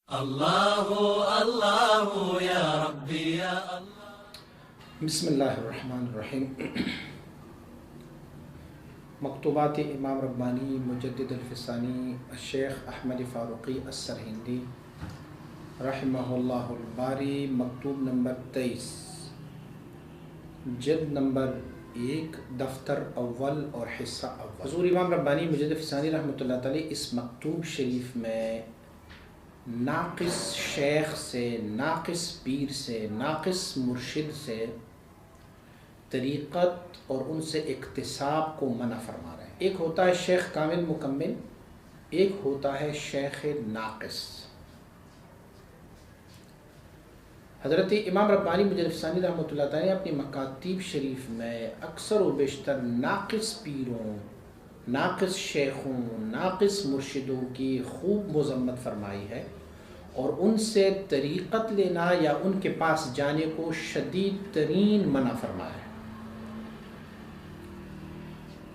اللہ اللہ یا ربی یا اللہ۔ بسم اللہ الرحمن الرحیم۔ مکتوبات امام ربانی مجدد الفسانی الشیخ احمد فاروقی السرہندی رحمہ اللہ الباری، مکتوب نمبر 23، جلد نمبر 1، دفتر اول اور حصہ اول۔ حضور امام ربانی مجدد الفسانی رحمۃ اللہ تعالی اس مکتوب شریف میں ناقص شیخ سے، ناقص پیر سے، ناقص مرشد سے طریقت اور ان سے اکتساب کو منع فرما رہے ہیں۔ ایک ہوتا ہے شیخ کامل مکمل، ایک ہوتا ہے شیخ ناقص۔ حضرت امام ربانی مجدد الفسانی رحمۃ اللہ تعالی نے اپنی مکاتیب شریف میں اکثر و بیشتر ناقص پیروں، ناقص شیخوں، ناقص مرشدوں کی خوب مذمت فرمائی ہے اور ان سے طریقت لینا یا ان کے پاس جانے کو شدید ترین منع فرمایا ہے۔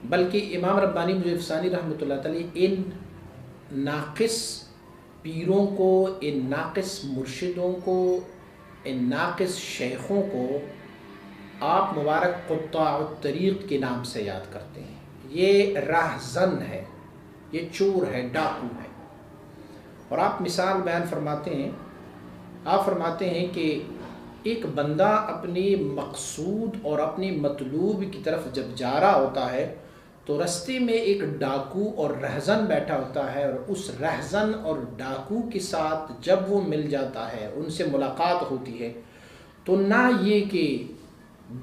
بلکہ امام ربانی مجدد الفسانی رحمۃ اللہ تعالی ان ناقص پیروں کو، ان ناقص مرشدوں کو، ان ناقص شیخوں کو آپ مبارک قطاع الطریق کے نام سے یاد کرتے ہیں۔ یہ راہزن ہے، یہ چور ہے، ڈاکو ہے۔ اور آپ مثال بیان فرماتے ہیں، آپ فرماتے ہیں کہ ایک بندہ اپنی مقصود اور اپنی مطلوب کی طرف جب جا رہا ہوتا ہے تو رستے میں ایک ڈاکو اور رہزن بیٹھا ہوتا ہے، اور اس رہزن اور ڈاکو کے ساتھ جب وہ مل جاتا ہے، ان سے ملاقات ہوتی ہے، تو نہ یہ کہ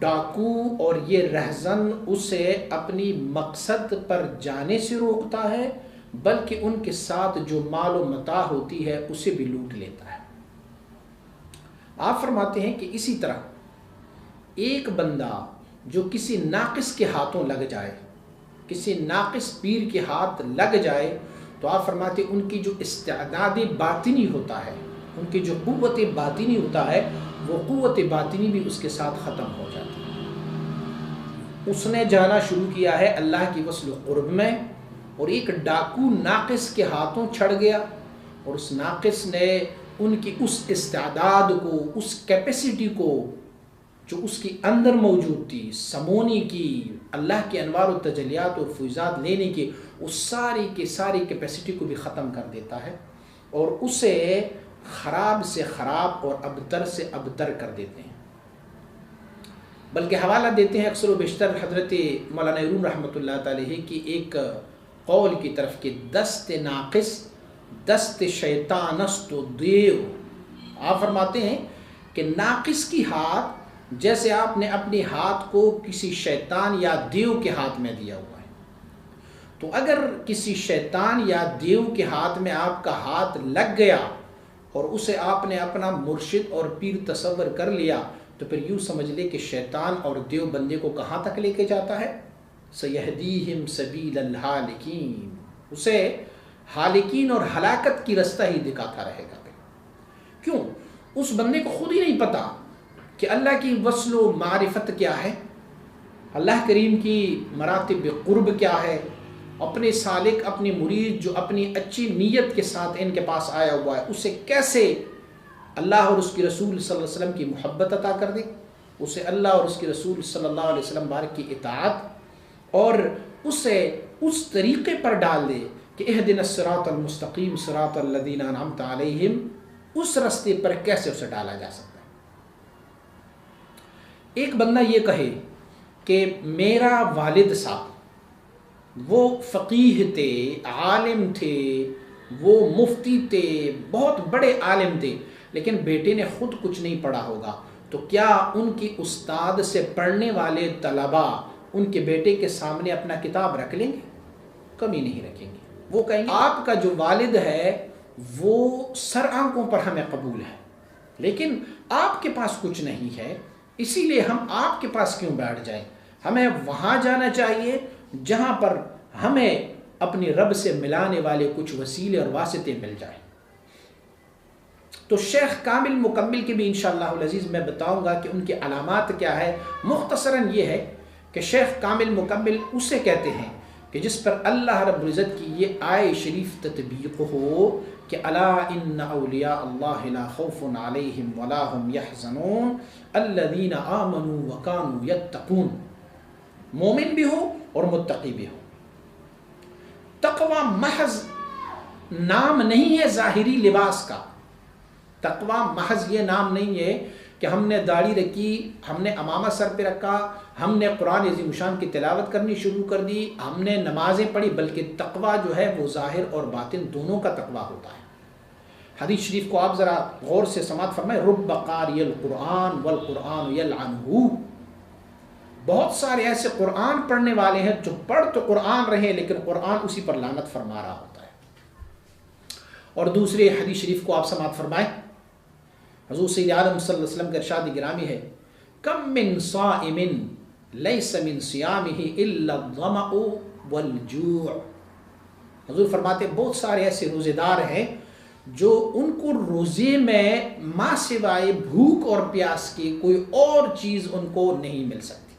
ڈاکو اور یہ رہزن اسے اپنی مقصد پر جانے سے روکتا ہے، بلکہ ان کے ساتھ جو مال و متاع ہوتی ہے اسے بھی لوٹ لیتا ہے۔ آپ فرماتے ہیں کہ اسی طرح ایک بندہ جو کسی ناقص کے ہاتھوں لگ جائے، کسی ناقص پیر کے ہاتھ لگ جائے، تو آپ فرماتے ہیں ان کی جو استعداد باطنی ہوتا ہے، ان کی جو قوت باطنی ہوتا ہے، وہ قوت باطنی بھی اس کے ساتھ ختم ہو جاتی ہے۔ اس نے جانا شروع کیا ہے اللہ کی وصل و قرب میں، اور ایک ڈاکو ناقص کے ہاتھوں چھڑ گیا، اور اس ناقص نے ان کی اس استعداد کو، اس کیپیسٹی کو جو اس کی اندر موجود تھی، سمونی کی، اللہ کے انوار و تجلیات اور فیضات لینے کی، اس ساری کی ساری کیپیسٹی کو بھی ختم کر دیتا ہے، اور اسے خراب سے خراب اور ابتر سے ابتر کر دیتے ہیں۔ بلکہ حوالہ دیتے ہیں اکثر و بیشتر حضرت مولانا روم رحمۃ اللہ تعالی کی ایک قول کی طرف کہ دست ناقص دست شیطان است و دیو۔ آپ فرماتے ہیں کہ ناقص کی ہاتھ جیسے آپ نے اپنی ہاتھ کو کسی شیطان یا دیو کے ہاتھ میں دیا ہوا ہے، تو اگر کسی شیطان یا دیو کے ہاتھ میں آپ کا ہاتھ لگ گیا اور اسے آپ نے اپنا مرشد اور پیر تصور کر لیا، تو پھر یوں سمجھ لے کہ شیطان اور دیو بندے کو کہاں تک لے کے جاتا ہے؟ سَيَهْدِيهِمْ سَبِيلَ الْحَالِكِينَ، اسے حالکین اور ہلاکت کی رستہ ہی دکھاتا رہے گا۔ کیوں؟ اس بندے کو خود ہی نہیں پتا کہ اللہ کی وصل و معرفت کیا ہے، اللہ کریم کی مراتب قرب کیا ہے، اپنے سالک، اپنی مرید جو اپنی اچھی نیت کے ساتھ ان کے پاس آیا ہوا ہے، اسے کیسے اللہ اور اس کی رسول صلی اللہ علیہ وسلم کی محبت عطا کر دے، اسے اللہ اور اس کی رسول صلی اللہ علیہ وسلم بارک کی اطاعت، اور اسے اس طریقے پر ڈال دے کہ اہدنا الصراط المستقیم صراط الذین انعمت علیہم، اس رستے پر کیسے اسے ڈالا جا سکتا ہے۔ ایک بندہ یہ کہے کہ میرا والد صاحب وہ فقیہ تھے، عالم تھے، وہ مفتی تھے، بہت بڑے عالم تھے، لیکن بیٹے نے خود کچھ نہیں پڑھا ہوگا، تو کیا ان کی استاد سے پڑھنے والے طلباء ان کے بیٹے کے سامنے اپنا کتاب رکھ لیں گے؟ کمی نہیں رکھیں گے۔ وہ کہیں گے آپ کا جو والد ہے وہ سر آنکھوں پر ہمیں قبول ہے، لیکن آپ کے پاس کچھ نہیں ہے، اسی لیے ہم آپ کے پاس کیوں بیٹھ جائیں؟ ہمیں وہاں جانا چاہیے جہاں پر ہمیں اپنی رب سے ملانے والے کچھ وسیلے اور واسطے مل جائیں۔ تو شیخ کامل مکمل کے بھی انشاءاللہ العزیز میں بتاؤں گا کہ ان کی علامات کیا ہے۔ مختصراً یہ ہے کہ شیخ کامل مکمل اسے کہتے ہیں کہ جس پر اللہ رب العزت کی یہ آیت شریف تطبیق ہو کہ الا ان اولیاء اللہ لا خوف علیہم ولا هم يحزنون الذین آمنوا وکانوا یتقون. مومن بھی ہو اور متقی بھی ہو. تقوی محض نام نہیں ہے ظاہری لباس کا. تقوی محض یہ نام نہیں ہے کہ ہم نے داڑھی رکھی، ہم نے عمامہ سر پہ رکھا، ہم نے قرآن عظیم شان کی تلاوت کرنی شروع کر دی، ہم نے نمازیں پڑھی، بلکہ تقوی جو ہے وہ ظاہر اور باطن دونوں کا تقوی ہوتا ہے. حدیث شریف کو آپ ذرا غور سے سماعت فرمائیں. رب قاری القرآن والقرآن یلعنہ. بہت سارے ایسے قرآن پڑھنے والے ہیں جو پڑھ تو قرآن رہے لیکن قرآن اسی پر لعنت فرما رہا ہوتا ہے. اور دوسرے حدیث شریف کو آپ سماعت فرمائیں. حضور سید عالم صلی اللہ علیہ وسلم کا ارشاد گرامی ہے کم من صائم لیس من صیامہ الا الظمأ والجوع. حضور فرماتے بہت سارے ایسے روزے دار ہیں جو ان کو روزے میں ماں سوائے بھوک اور پیاس کی کوئی اور چیز ان کو نہیں مل سکتی.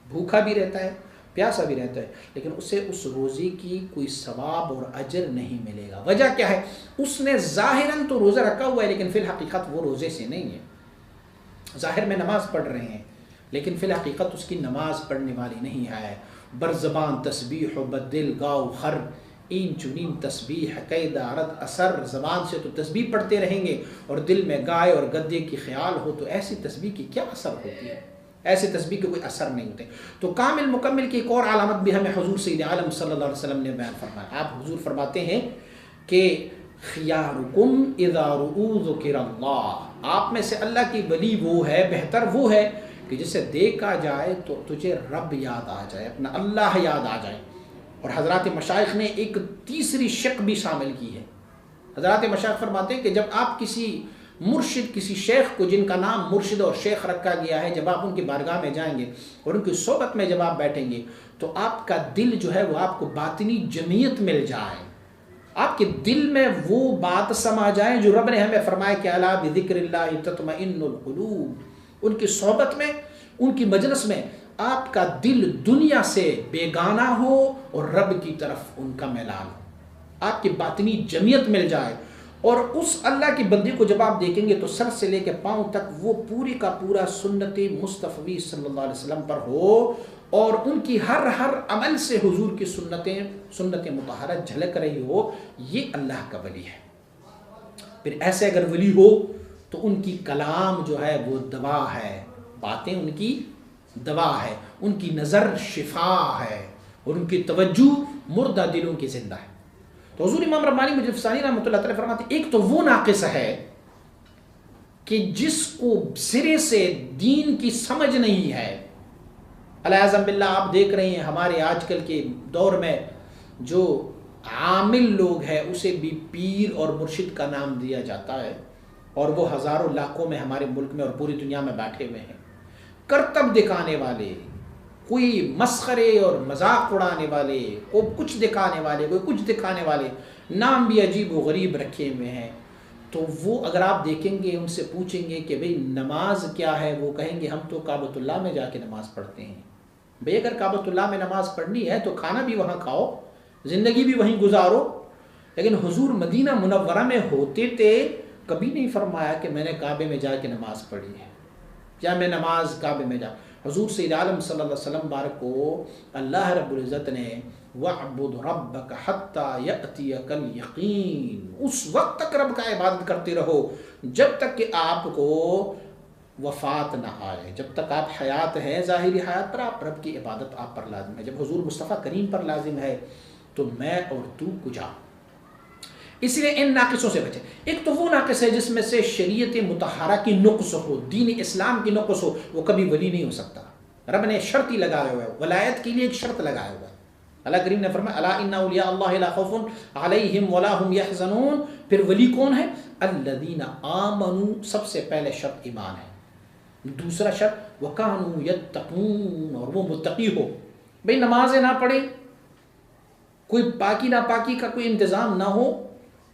بھوکا بھی رہتا ہے، پیاسا بھی رہتا ہے، لیکن اسے اس روزے کی کوئی ثواب اور اجر نہیں ملے گا. وجہ کیا ہے؟ اس نے ظاہراً تو روزہ رکھا ہوا ہے لیکن فی الحقیقت وہ روزے سے نہیں ہے. ظاہر میں نماز پڑھ رہے ہیں لیکن فی الحقیقت اس کی نماز پڑھنے والی نہیں ہے. برزبان تسبیح و بدل گاؤ خر این چنین تسبیح قید عرد اثر. زبان سے تو تسبیح پڑھتے رہیں گے اور دل میں گائے اور گدے کی خیال ہو تو ایسی تسبیح کی کیا اثر ہوتی ہے؟ ایسے تسبیح کے کوئی اثر نہیں ہوتے. تو کامل مکمل کی ایک اور علامت بھی ہمیں حضور سید عالم صلی اللہ علیہ وسلم نے بیان فرمایا. آپ حضور فرماتے ہیں کہ خیارکم اذا رؤوا ذکر اللہ. آپ میں سے اللہ کی ولی وہ ہے، بہتر وہ ہے کہ جسے دیکھا جائے تو تجھے رب یاد آ جائے، اپنا اللہ یاد آ جائے. اور حضرات مشائخ نے ایک تیسری شق بھی شامل کی ہے. حضرات مشائخ فرماتے ہیں کہ جب آپ کسی مرشد، کسی شیخ کو جن کا نام مرشد اور شیخ رکھا گیا ہے، جب آپ ان کی بارگاہ میں جائیں گے اور ان کی صحبت میں جب آپ بیٹھیں گے تو آپ کا دل جو ہے وہ آپ کو باطنی جمعیت مل جائے، آپ کے دل میں وہ بات سما جائے جو رب نے ہمیں فرمایا کہ الا بذکر اللہ تطمئن القلوب. ان کی صحبت میں، ان کی مجلس میں آپ کا دل دنیا سے بیگانہ ہو اور رب کی طرف ان کا میلان ہو، آپ کی باطنی جمعیت مل جائے. اور اس اللہ کی بندی کو جب آپ دیکھیں گے تو سر سے لے کے پاؤں تک وہ پوری کا پورا سنت مصطفی صلی اللہ علیہ وسلم پر ہو اور ان کی ہر عمل سے حضور کی سنت مطہرہ جھلک رہی ہو. یہ اللہ کا ولی ہے. پھر ایسے اگر ولی ہو تو ان کی کلام جو ہے وہ دوا ہے، باتیں ان کی دوا ہے، ان کی نظر شفا ہے اور ان کی توجہ مردہ دلوں کی زندہ ہے. تو حضور امام ربانی مجد افسانی رحمۃ اللہ تعالی فرماتے ایک تو وہ ناقص ہے کہ جس کو سرے سے دین کی سمجھ نہیں ہے. الاعظم باللہ آپ دیکھ رہے ہیں ہمارے آج کل کے دور میں جو عامل لوگ ہیں اسے بھی پیر اور مرشد کا نام دیا جاتا ہے اور وہ ہزاروں لاکھوں میں ہمارے ملک میں اور پوری دنیا میں بیٹھے ہوئے ہیں. کرتب دکھانے والے، کوئی مسخرے اور مذاق اڑانے والے، کوئی کچھ دکھانے والے، کوئی کچھ دکھانے والے، نام بھی عجیب و غریب رکھے ہوئے ہیں. تو وہ اگر آپ دیکھیں گے، ان سے پوچھیں گے کہ بھئی نماز کیا ہے، وہ کہیں گے ہم تو کعبۃ اللہ میں جا کے نماز پڑھتے ہیں. بھئی اگر کعبۃ اللہ میں نماز پڑھنی ہے تو کھانا بھی وہاں کھاؤ، زندگی بھی وہیں گزارو. لیکن حضور مدینہ منورہ میں ہوتے تھے، کبھی نہیں فرمایا کہ میں نے کعبے میں جا کے نماز پڑھی ہے یا میں نماز کعبے میں جا. حضور سید عالم صلی اللہ علیہ وسلم بارک کو اللہ رب العزت نے وَاعْبُدْ رَبَّكَ حَتَّى يَأْتِيَكَ الْيَقِينُ، اس وقت تک رب کا عبادت کرتے رہو جب تک کہ آپ کو وفات نہ آئے، جب تک آپ حیات ہیں ظاہری حیات پر آپ رب کی عبادت آپ پر لازم ہے. جب حضور مصطفیٰ کریم پر لازم ہے تو میں اور تو کجا. اس لیے ان ناقصوں سے بچے. ایک تو وہ ناقص ہے جس میں سے شریعت مطہرہ کی نقص ہو، دین اسلام کی نقص ہو، وہ کبھی ولی نہیں ہو سکتا. رب نے شرط ہی لگایا ہوا ہے، ولایت کے لیے ایک شرط لگایا ہوا ہے. اللہ کریم نے فرمایا الا ان اولیاء اللہ لا خوف علیہم ولا هم يحزنون. پھر ولی کون ہے؟ الذین آمنوا، سب سے پہلے شرط ایمان ہے. دوسرا شرط وکانوا یتقون، اور وہ متقی ہو. بھئی نمازیں نہ پڑھیں، کوئی پاکی ناپاکی کا کوئی انتظام نہ ہو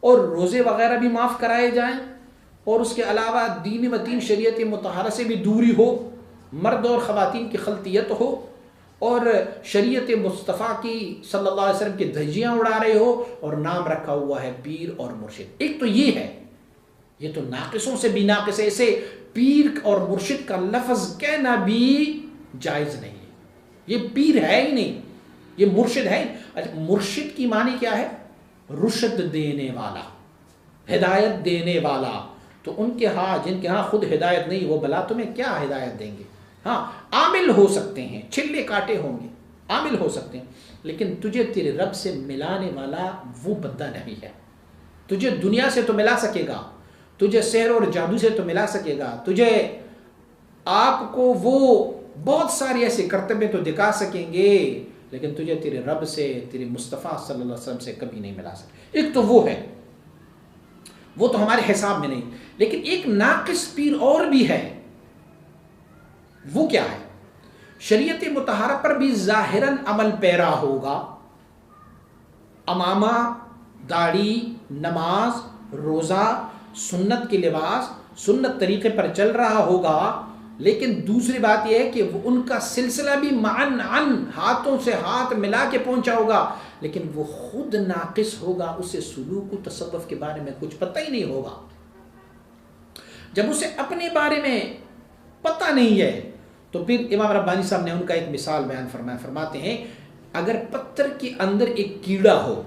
اور روزے وغیرہ بھی معاف کرائے جائیں اور اس کے علاوہ دین متین شریعت مطہرہ سے بھی دوری ہو، مرد اور خواتین کی خلطیت ہو اور شریعت مصطفیٰ کی صلی اللہ علیہ وسلم کی دھجیاں اڑا رہے ہو اور نام رکھا ہوا ہے پیر اور مرشد. ایک تو یہ ہے، یہ تو ناقصوں سے بھی ناقص ہے. اسے پیر اور مرشد کا لفظ کہنا بھی جائز نہیں ہے. یہ پیر ہے ہی نہیں، یہ مرشد ہے. مرشد کی معنی کیا ہے؟ رشد دینے والا، ہدایت دینے والا. تو ان کے ہاں، جن کے ہاں خود ہدایت نہیں، وہ بلا تمہیں کیا ہدایت دیں گے؟ ہاں عامل ہو سکتے ہیں، چھلے کاٹے ہوں گے، عامل ہو سکتے ہیں، لیکن تجھے تیرے رب سے ملانے والا وہ بندہ نہیں ہے. تجھے دنیا سے تو ملا سکے گا، تجھے سحر اور جادو سے تو ملا سکے گا، تجھے آپ کو وہ بہت ساری ایسے کرتبے تو دکھا سکیں گے، لیکن تجھے تیرے رب سے، تیرے مصطفیٰ صلی اللہ علیہ وسلم سے کبھی نہیں ملا سکے. ایک تو وہ ہے، وہ تو ہمارے حساب میں نہیں. لیکن ایک ناقص پیر اور بھی ہے. وہ کیا ہے؟ شریعت مطہرہ پر بھی ظاہراً عمل پیرا ہوگا، امامہ، داڑھی، نماز، روزہ، سنت کے لباس، سنت طریقے پر چل رہا ہوگا. لیکن دوسری بات یہ ہے کہ وہ ان کا سلسلہ بھی معن ہاتھوں سے ہاتھ ملا کے پہنچا ہوگا، لیکن وہ خود ناقص ہوگا. اسے سلوک و تصوف کے بارے میں کچھ پتہ ہی نہیں ہوگا. جب اسے اپنے بارے میں پتہ نہیں ہے تو پھر امام ربانی صاحب نے ان کا ایک مثال بیان فرمایا. فرماتے ہیں اگر پتھر کے اندر ایک کیڑا ہو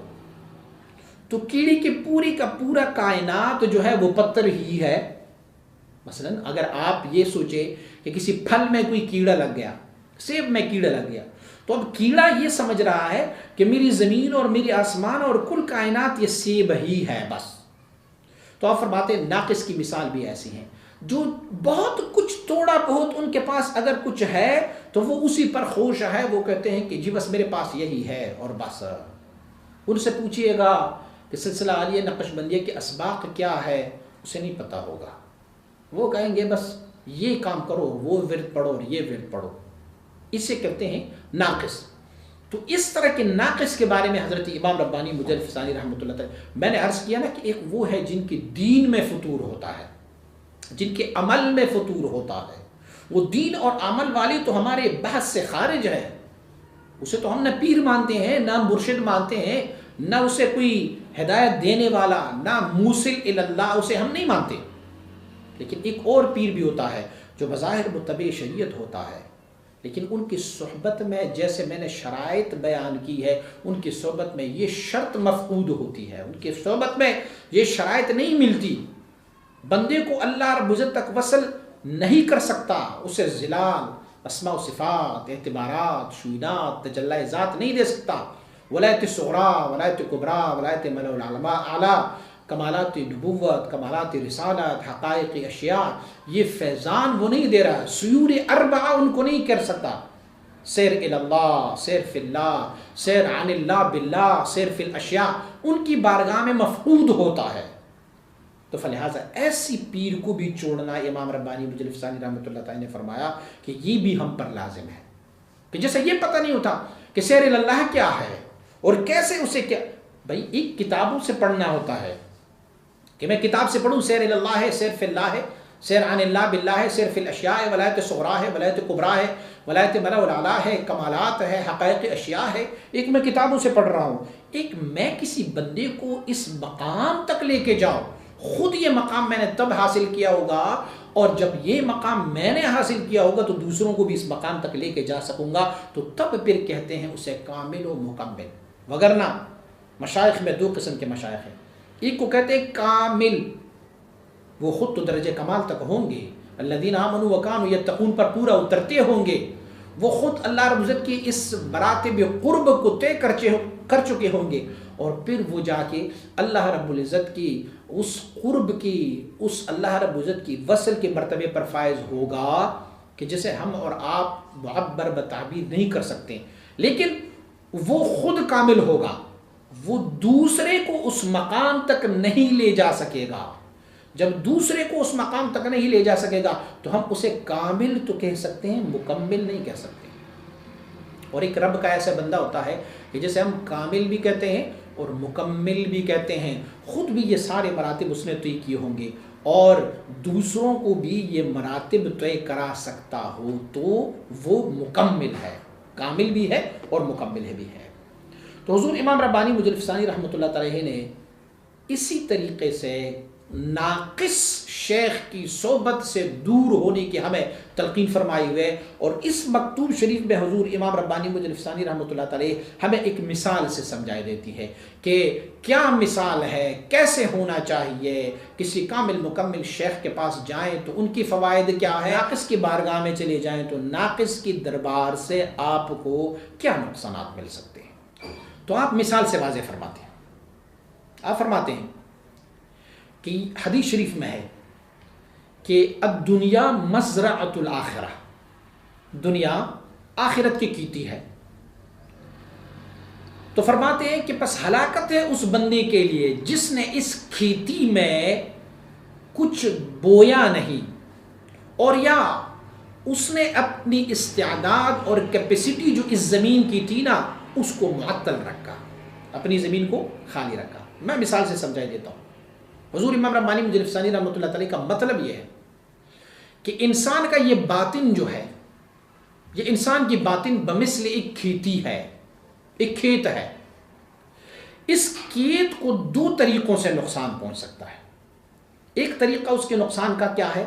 تو کیڑے کے پوری کا پورا کائنات جو ہے وہ پتھر ہی ہے. مثلا اگر آپ یہ سوچیں کہ کسی پھل میں کوئی کیڑا لگ گیا، سیب میں کیڑا لگ گیا، تو اب کیڑا یہ سمجھ رہا ہے کہ میری زمین اور میری آسمان اور کل کائنات یہ سیب ہی ہے بس. تو آپ فرماتے ہیں ناقص کی مثال بھی ایسی ہیں جو بہت کچھ تھوڑا بہت ان کے پاس اگر کچھ ہے تو وہ اسی پر خوش ہے. وہ کہتے ہیں کہ جی بس میرے پاس یہی ہے اور بس. ان سے پوچھئے گا کہ سلسلہ عالیہ نقش بندیہ کے اسباق کیا ہے، اسے نہیں پتہ ہوگا. وہ کہیں گے بس یہ کام کرو، وہ ورد پڑھو اور یہ ورد پڑھو. اسے کہتے ہیں ناقص. تو اس طرح کے ناقص کے بارے میں حضرت امام ربانی مجلد ثانی رحمۃ اللہ تعالی، میں نے عرض کیا نا کہ ایک وہ ہے جن کے دین میں فطور ہوتا ہے، جن کے عمل میں فطور ہوتا ہے. وہ دین اور عمل والی تو ہمارے بحث سے خارج ہے. اسے تو ہم نہ پیر مانتے ہیں، نہ مرشد مانتے ہیں، نہ اسے کوئی ہدایت دینے والا، نہ موصل الی اللہ، اسے ہم نہیں مانتے. لیکن ایک اور پیر بھی ہوتا ہے جو بظاہر متبع شریعت ہوتا ہے، لیکن ان کی صحبت میں جیسے میں نے شرائط بیان کی ہے، ان کی صحبت میں یہ شرط مفقود ہوتی ہے، ان کی صحبت میں یہ شرائط نہیں ملتی. بندے کو اللہ رب العزت تک وصل نہیں کر سکتا، اسے ظلال، اسماء و صفات، اعتبارات، شوینات، تجلی ذات نہیں دے سکتا. ولایت صغریٰ، ولایت کبریٰ، ولایت ملأ العلماء اعلیٰ، کمالات نبوت، کمالات رسالت، حقائق اشیاء، یہ فیضان وہ نہیں دے رہا. سیور اربعہ ان کو نہیں کر سکتا. سیر الی اللہ، سیر فی اللہ، سیر عن اللہ باللہ، سیر فی الاشیاء ان کی بارگاہ میں مفقود ہوتا ہے. تو فلہذا ایسی پیر کو بھی چھوڑنا، امام ربانی مجلد ثانی رحمۃ اللہ تعالی نے فرمایا کہ یہ بھی ہم پر لازم ہے. کہ جیسے یہ پتہ نہیں ہوتا کہ سیر الی اللہ کیا ہے اور کیسے اسے کیا، بھائی ایک کتابوں سے پڑھنا ہوتا ہے کہ میں کتاب سے پڑھوں سیر الی اللہ ہے، سیر فی اللہ ہے، سیر عن اللہ باللہ ہے، سیر فی الاشیاء ہے، ولایت صغریٰ ہے، ولایت کبریٰ ہے، ولایت ملأ الاعلیٰ ہے، کمالات ہے، حقائق اشیاء ہے. ایک میں کتابوں سے پڑھ رہا ہوں، ایک میں کسی بندے کو اس مقام تک لے کے جاؤ. خود یہ مقام میں نے تب حاصل کیا ہوگا، اور جب یہ مقام میں نے حاصل کیا ہوگا تو دوسروں کو بھی اس مقام تک لے کے جا سکوں گا. تو تب پھر کہتے ہیں اسے کامل و مکمل. وگرنہ مشائخ میں دو قسم کے مشائخ ہیں. ایک کو کہتے ہیں کامل، وہ خود تو درجہ کمال تک ہوں گے، الذین آمنوا وکانوا یتقون پر پورا اترتے ہوں گے، وہ خود اللہ رب العزت کی اس مراتب قرب کو طے کر چکے ہوں گے، اور پھر وہ جا کے اللہ رب العزت کی اس قرب کی، اس اللہ رب العزت کی وصل کے مرتبے پر فائز ہوگا کہ جسے ہم اور آپ معبر بتعبیر نہیں کر سکتے. لیکن وہ خود کامل ہوگا، وہ دوسرے کو اس مقام تک نہیں لے جا سکے گا. جب دوسرے کو اس مقام تک نہیں لے جا سکے گا تو ہم اسے کامل تو کہہ سکتے ہیں، مکمل نہیں کہہ سکتے. اور ایک رب کا ایسا بندہ ہوتا ہے کہ جسے ہم کامل بھی کہتے ہیں اور مکمل بھی کہتے ہیں. خود بھی یہ سارے مراتب اس نے طے کیے ہوں گے اور دوسروں کو بھی یہ مراتب طے کرا سکتا ہو تو وہ مکمل ہے، کامل بھی ہے اور مکمل بھی ہے۔ تو حضور امام ربانی مجلس ثانی رحمۃ اللہ علیہ نے اسی طریقے سے ناقص شیخ کی صحبت سے دور ہونے کی ہمیں تلقین فرمائی ہوئے، اور اس مکتوب شریف میں حضور امام ربانی مجلس ثانی رحمۃ اللہ علیہ ہمیں ایک مثال سے سمجھائی دیتی ہے کہ کیا مثال ہے، کیسے ہونا چاہیے، کسی کامل مکمل شیخ کے پاس جائیں تو ان کی فوائد کیا ہے، ناقص کی بارگاہ میں چلے جائیں تو ناقص کی دربار سے آپ کو کیا نقصانات مل سکتے ہیں۔ تو آپ مثال سے واضح فرماتے ہیں، آپ فرماتے ہیں کہ حدیث شریف میں ہے کہ الدنیا مزرعۃ الآخرہ، دنیا آخرت کی کھیتی ہے۔ تو فرماتے ہیں کہ پس ہلاکت ہے اس بندے کے لیے جس نے اس کھیتی میں کچھ بویا نہیں، اور یا اس نے اپنی استعداد اور کیپیسٹی جو اس زمین کی تھی نا اس کو معطل رکھا، اپنی زمین کو خالی رکھا۔ میں مثال سے سمجھائی دیتا ہوں۔ حضور امام ربانی مجلس ثانی رحمۃ اللہ علیہ کا مطلب یہ ہے کہ انسان کا یہ باطن جو ہے، یہ انسان کی باطن بمثل ایک کھیتی ہے، ایک کھیت ہے۔ اس کھیت کو دو طریقوں سے نقصان پہنچ سکتا ہے۔ ایک طریقہ اس کے نقصان کا کیا ہے،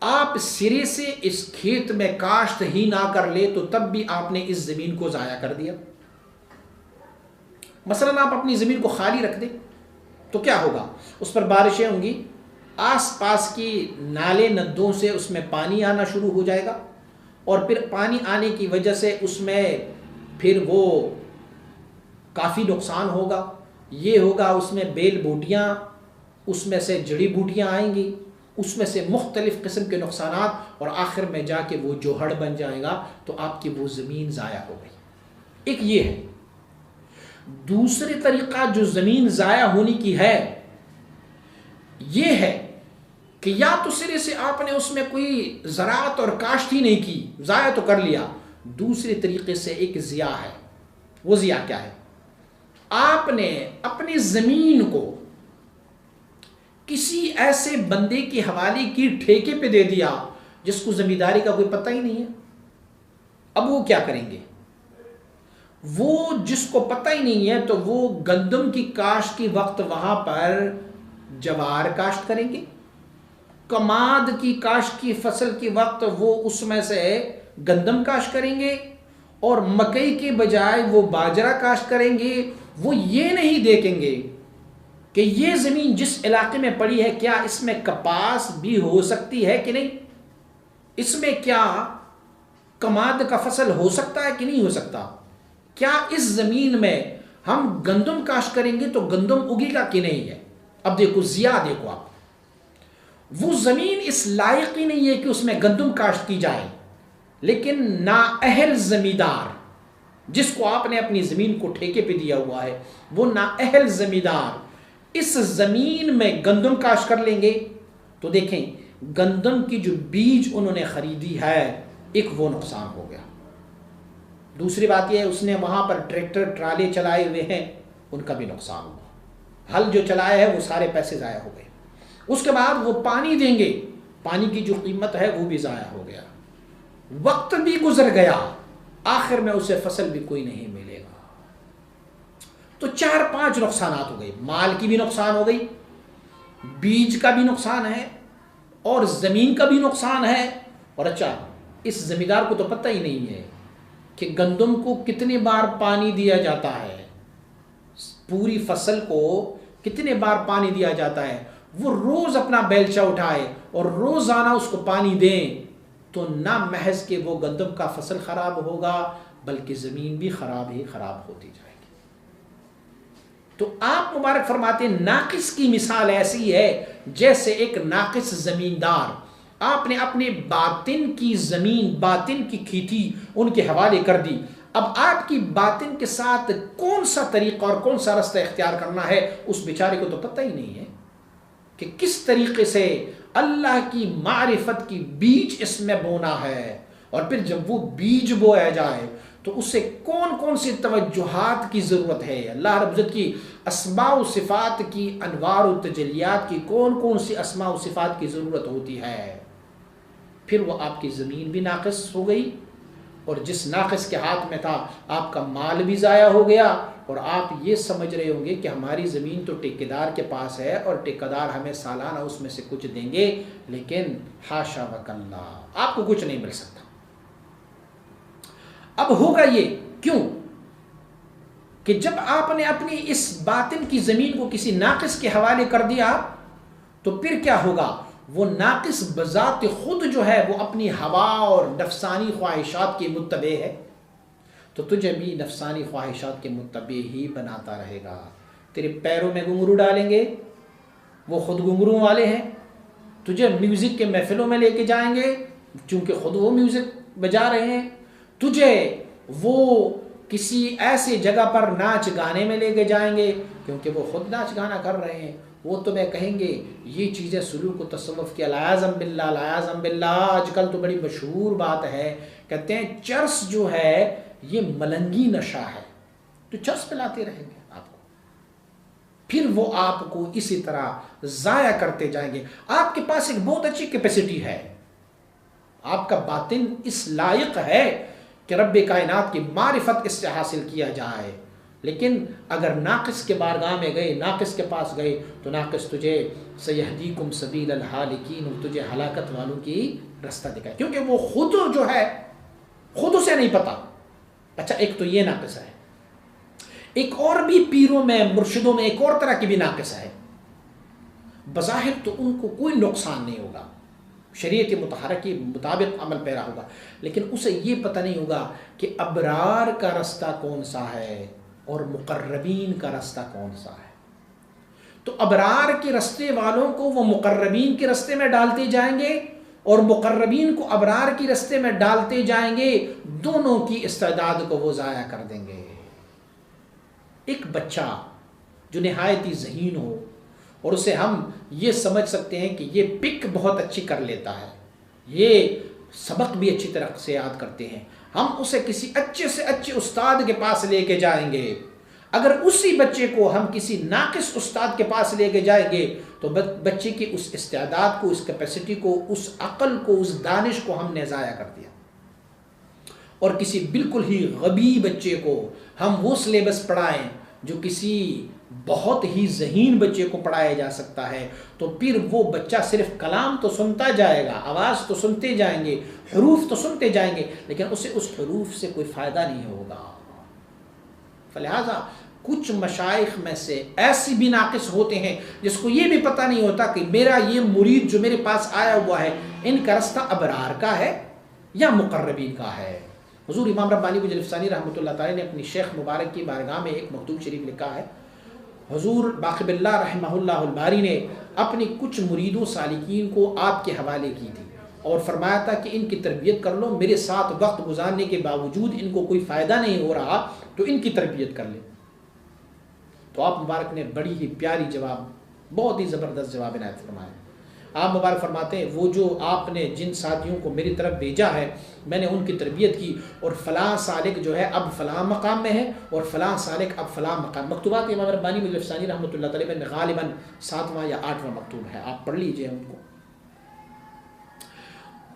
آپ سرے سے اس کھیت میں کاشت ہی نہ کر لے تو تب بھی آپ نے اس زمین کو ضائع کر دیا۔ مثلا آپ اپنی زمین کو خالی رکھ دیں تو کیا ہوگا، اس پر بارشیں ہوں گی، آس پاس کی نالے ندوں سے اس میں پانی آنا شروع ہو جائے گا، اور پھر پانی آنے کی وجہ سے اس میں پھر وہ کافی نقصان ہوگا۔ یہ ہوگا اس میں بیل بوٹیاں، اس میں سے جڑی بوٹیاں آئیں گی، اس میں سے مختلف قسم کے نقصانات، اور آخر میں جا کے وہ جوہڑ بن جائے گا تو آپ کی وہ زمین ضائع ہو گئی۔ ایک یہ ہے۔ دوسری طریقہ جو زمین ضائع ہونے کی ہے یہ ہے کہ یا تو سرے سے آپ نے اس میں کوئی زراعت اور کاشت ہی نہیں کی، ضائع تو کر لیا۔ دوسرے طریقے سے ایک ضیاع ہے۔ وہ ضیاع کیا ہے، آپ نے اپنی زمین کو کسی ایسے بندے کے حوالے کی، ٹھیکے پہ دے دیا جس کو زمینداری کا کوئی پتہ ہی نہیں ہے۔ اب وہ کیا کریں گے، وہ جس کو پتہ ہی نہیں ہے تو وہ گندم کی کاشت کی وقت وہاں پر جوار کاشت کریں گے، کماد کی کاشت کی فصل کی وقت وہ اس میں سے گندم کاشت کریں گے، اور مکئی کے بجائے وہ باجرہ کاشت کریں گے۔ وہ یہ نہیں دیکھیں گے کہ یہ زمین جس علاقے میں پڑی ہے کیا اس میں کپاس بھی ہو سکتی ہے کہ نہیں، اس میں کیا کماد کا فصل ہو سکتا ہے کہ نہیں ہو سکتا، کیا اس زمین میں ہم گندم کاشت کریں گے تو گندم اگے گا کہ نہیں ہے۔ اب دیکھو ضیاع، دیکھو آپ، وہ زمین اس لائق ہی نہیں ہے کہ اس میں گندم کاشت کی جائے، لیکن نااہل زمیندار جس کو آپ نے اپنی زمین کو ٹھیکے پہ دیا ہوا ہے، وہ نااہل زمیندار اس زمین میں گندم کاشت کر لیں گے تو دیکھیں گندم کی جو بیج انہوں نے خریدی ہے ایک وہ نقصان ہو گیا۔ دوسری بات یہ ہے اس نے وہاں پر ٹریکٹر ٹرالے چلائے ہوئے ہیں، ان کا بھی نقصان ہوا، ہل جو چلایا ہے وہ سارے پیسے ضائع ہو گئے۔ اس کے بعد وہ پانی دیں گے، پانی کی جو قیمت ہے وہ بھی ضائع ہو گیا، وقت بھی گزر گیا، آخر میں اسے فصل بھی کوئی نہیں ملے گا۔ تو 4-5 نقصانات ہو گئے، مال کی بھی نقصان ہو گئی، بیج کا بھی نقصان ہے، اور زمین کا بھی نقصان ہے۔ اور اچھا اس زمیندار کو تو پتہ ہی نہیں ہے کہ گندم کو کتنے بار پانی دیا جاتا ہے، پوری فصل کو کتنے بار پانی دیا جاتا ہے۔ وہ روز اپنا بیلچہ اٹھائے اور روزانہ اس کو پانی دیں تو نہ محض کہ وہ گندم کا فصل خراب ہوگا بلکہ زمین بھی خراب ہی خراب ہوتی جائے گی۔ تو آپ مبارک فرماتے ہیں ناقص کی مثال ایسی ہے جیسے ایک ناقص زمیندار، آپ نے اپنے باطن کی زمین، باطن کی کھیتی ان کے حوالے کر دی۔ اب آپ کی باطن کے ساتھ کون سا طریقہ اور کون سا رستہ اختیار کرنا ہے اس بیچارے کو تو پتہ ہی نہیں ہے کہ کس طریقے سے اللہ کی معرفت کی بیج اس میں بونا ہے، اور پھر جب وہ بیج بویا جائے تو اسے کون کون سی توجہات کی ضرورت ہے، اللہ رب العزت کی اسماء و صفات کی انوار و تجلیات کی کون کون سی اسماء و صفات کی ضرورت ہوتی ہے۔ پھر وہ آپ کی زمین بھی ناقص ہو گئی، اور جس ناقص کے ہاتھ میں تھا آپ کا مال بھی ضائع ہو گیا، اور آپ یہ سمجھ رہے ہوں گے کہ ہماری زمین تو ٹھیکیدار کے پاس ہے اور ٹھیکیدار ہمیں سالانہ اس میں سے کچھ دیں گے، لیکن حاشا وکلا، آپ کو کچھ نہیں مل سکتا۔ اب ہوگا یہ کیوں کہ جب آپ نے اپنی اس باطن کی زمین کو کسی ناقص کے حوالے کر دیا تو پھر کیا ہوگا؟ وہ ناقص بذات خود جو ہے وہ اپنی ہوا اور نفسانی خواہشات کے متبع ہے، تو تجھے بھی نفسانی خواہشات کے متبع ہی بناتا رہے گا۔ تیرے پیروں میں گھنگرو ڈالیں گے، وہ خود گھنگرو والے ہیں، تجھے میوزک کے محفلوں میں لے کے جائیں گے چونکہ خود وہ میوزک بجا رہے ہیں، تجھے وہ کسی ایسے جگہ پر ناچ گانے میں لے کے جائیں گے کیونکہ وہ خود ناچ گانا کر رہے ہیں، وہ تمہیں کہیں گے یہ چیزیں سلوک و تصوف کی، العیاذ باللہ العیاذ باللہ۔ آج کل تو بڑی مشہور بات ہے، کہتے ہیں چرس جو ہے یہ ملنگی نشہ ہے، تو چرس پلاتے رہیں گے آپ کو، پھر وہ آپ کو اسی طرح ضائع کرتے جائیں گے۔ آپ کے پاس ایک بہت اچھی کیپیسٹی ہے، آپ کا باطن اس لائق ہے کہ رب کائنات کی معرفت اس سے حاصل کیا جائے، لیکن اگر ناقص کے بارگاہ میں گئے، ناقص کے پاس گئے تو ناقص تجھے سیہدیکم سبیل الحالکین، تجھے ہلاکت والوں کی رستہ دکھائے، کیونکہ وہ خود جو ہے خود اسے نہیں پتا۔ اچھا ایک تو یہ ناقص ہے، ایک اور بھی پیروں میں مرشدوں میں ایک اور طرح کی بھی ناقص ہے، بظاہر تو ان کو کوئی نقصان نہیں ہوگا، شریعت مطہرہ کے مطابق عمل پیرا ہوگا، لیکن اسے یہ پتہ نہیں ہوگا کہ ابرار کا رستہ کون سا ہے اور مقربین کا رستہ کون سا ہے۔ تو ابرار کے رستے والوں کو وہ مقربین کے رستے میں ڈالتے جائیں گے اور مقربین کو ابرار کی رستے میں ڈالتے جائیں گے، دونوں کی استعداد کو وہ ضائع کر دیں گے۔ ایک بچہ جو نہایت ہی ذہین ہو اور اسے ہم یہ سمجھ سکتے ہیں کہ یہ پک بہت اچھی کر لیتا ہے، یہ سبق بھی اچھی طرح سے یاد کرتے ہیں، ہم اسے کسی اچھے سے اچھے استاد کے پاس لے کے جائیں گے، اگر اسی بچے کو ہم کسی ناقص استاد کے پاس لے کے جائیں گے تو بچے کی اس استعداد کو، اس کیپیسٹی کو، اس عقل کو، اس دانش کو ہم نے ضائع کر دیا۔ اور کسی بالکل ہی غبی بچے کو ہم وہ سلیبس پڑھائیں جو کسی بہت ہی ذہین بچے کو پڑھایا جا سکتا ہے، تو پھر وہ بچہ صرف کلام تو سنتا جائے گا، آواز تو سنتے جائیں گے، حروف تو سنتے جائیں گے، لیکن اسے اس حروف سے کوئی فائدہ نہیں ہوگا۔ فلہذا کچھ مشائخ میں سے ایسی بھی ناقص ہوتے ہیں جس کو یہ بھی پتہ نہیں ہوتا کہ میرا یہ مرید جو میرے پاس آیا ہوا ہے ان کا رستہ ابرار کا ہے یا مقربین کا ہے۔ حضور امام ربانی بجلفسانی رحمۃ اللہ تعالی نے اپنی شیخ مبارک کی بارگاہ میں ایک مکتوب شریف لکھا ہے، حضور باقی باللہ رحمہ اللہ الباری نے اپنی کچھ مریدوں سالکین کو آپ کے حوالے کی تھی اور فرمایا تھا کہ ان کی تربیت کر لو، میرے ساتھ وقت گزارنے کے باوجود ان کو کوئی فائدہ نہیں ہو رہا تو ان کی تربیت کر لیں۔ تو آپ مبارک نے بڑی ہی پیاری جواب، بہت ہی زبردست جواب عنایت فرمایا۔ آپ مبارک فرماتے ہیں وہ جو آپ نے جن ساتھیوں کو میری طرف بھیجا ہے میں نے ان کی تربیت کی، اور فلاں سالک جو ہے اب فلاں مقام میں ہے اور فلاں سالک اب فلاں مقام۔ مکتوبات امام ربانی بجلفسانی رحمۃ اللہ تعالی میں غالباً 7واں یا 8واں مکتوب ہے، آپ پڑھ لیجئے ان کو۔